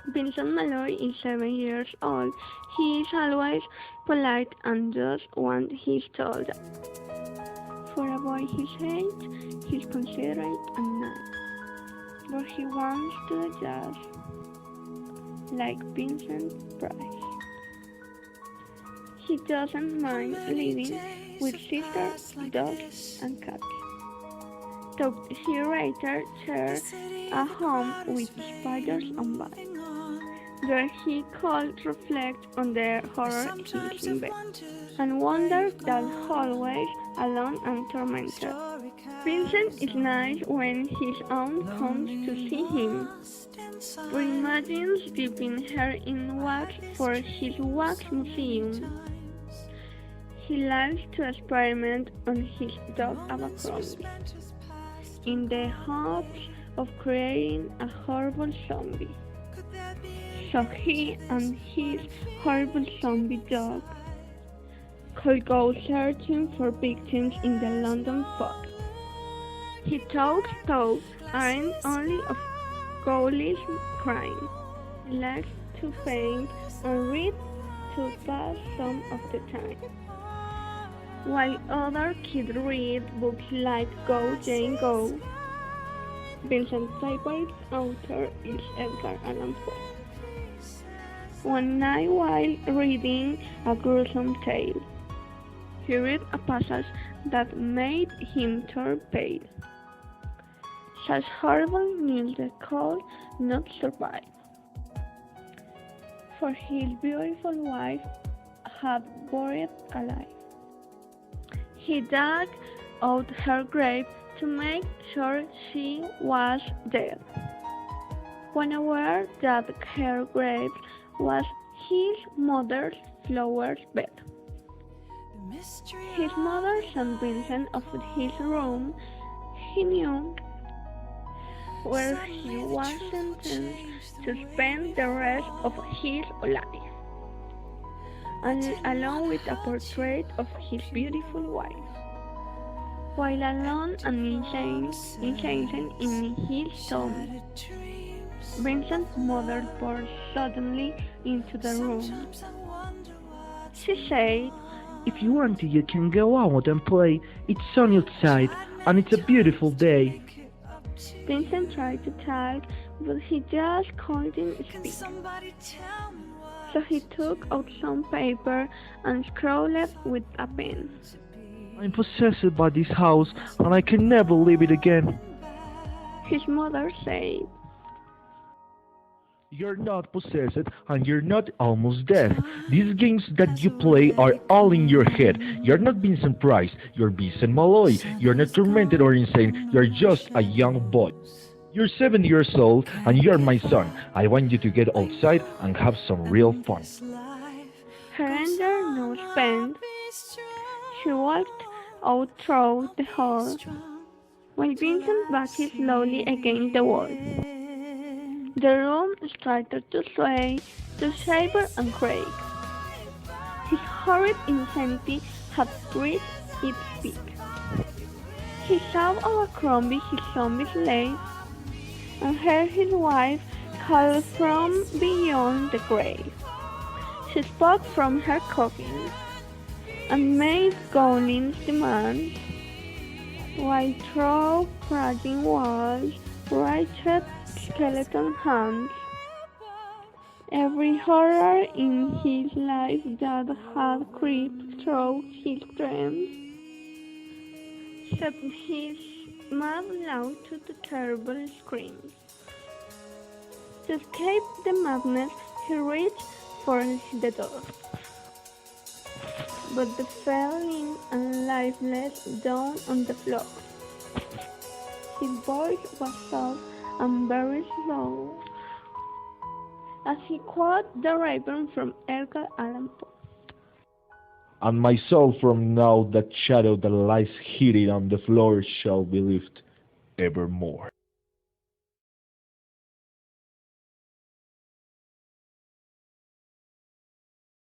Vincent Malloy is 7 years old. He is always polite and does what he's told. For a boy his age, he's considerate and nice, but he wants to adjust, like Vincent Price. He doesn't mind living with sisters, dogs, and cats. Though he later shares a home with spiders and bats, where he could reflect on the horror he's in bed, and wonders that always alone and tormented. Vincent is nice when his aunt comes to see him, but imagines dipping her in wax for his wax museum. He likes to experiment on his dog Abercrombie, in the hopes of creating a horrible zombie. So he and his horrible zombie dog could go searching for victims in the London fog. His thoughts aren't only of ghoulish crime. He likes to paint and read to pass some of the time, while other kids read books like Go Jane Go. Vincent's favorite author is Edgar Allan Poe. One night while reading a gruesome tale, he read a passage that made him turn pale. Such horrible news they could not survive, for his beautiful wife had buried alive. He dug out her grave to make sure she was dead. When aware that her grave was his mother's flower bed, his mother sent Vincent of his room. He knew where he was sentenced to spend the rest of his life, and along with a portrait of his beautiful wife. While alone and insane in his tomb, Vincent's mother burst suddenly into the room. She said, "If you want to, you can go out and play. It's sunny outside, and it's a beautiful day." Vincent tried to talk, but he just couldn't speak. So he took out some paper and scrawled it with a pen. "I'm possessed by this house, and I can never leave it again." His mother said, "You're not possessed, and you're not almost dead. These games that you play are all in your head. You're not Vincent Price, you're Vincent Malloy. You're not tormented or insane, you're just a young boy. You're 7 years old, and you're my son. I want you to get outside and have some real fun." her anger now spent. She walked out through the hall, while Vincent backed slowly against the wall. The room started to sway, to shiver and quake. His horrid insanity had reached its peak. He saw Abercrombie his zombie slave, and heard his wife call from beyond the grave. She spoke from her coffin, and made Golin's demands, while through cracking walls reached skeleton hands. Every horror in his life that had crept through his dreams set his mad loud to the terrible screams. To escape the madness, he reached for the door, but the falling and lifeless down on the floor. His voice was soft and very slow, as he quoted the Raven from Edgar Allan Poe. "And my soul from now that shadow that lies hidden on the floor shall be lifted evermore."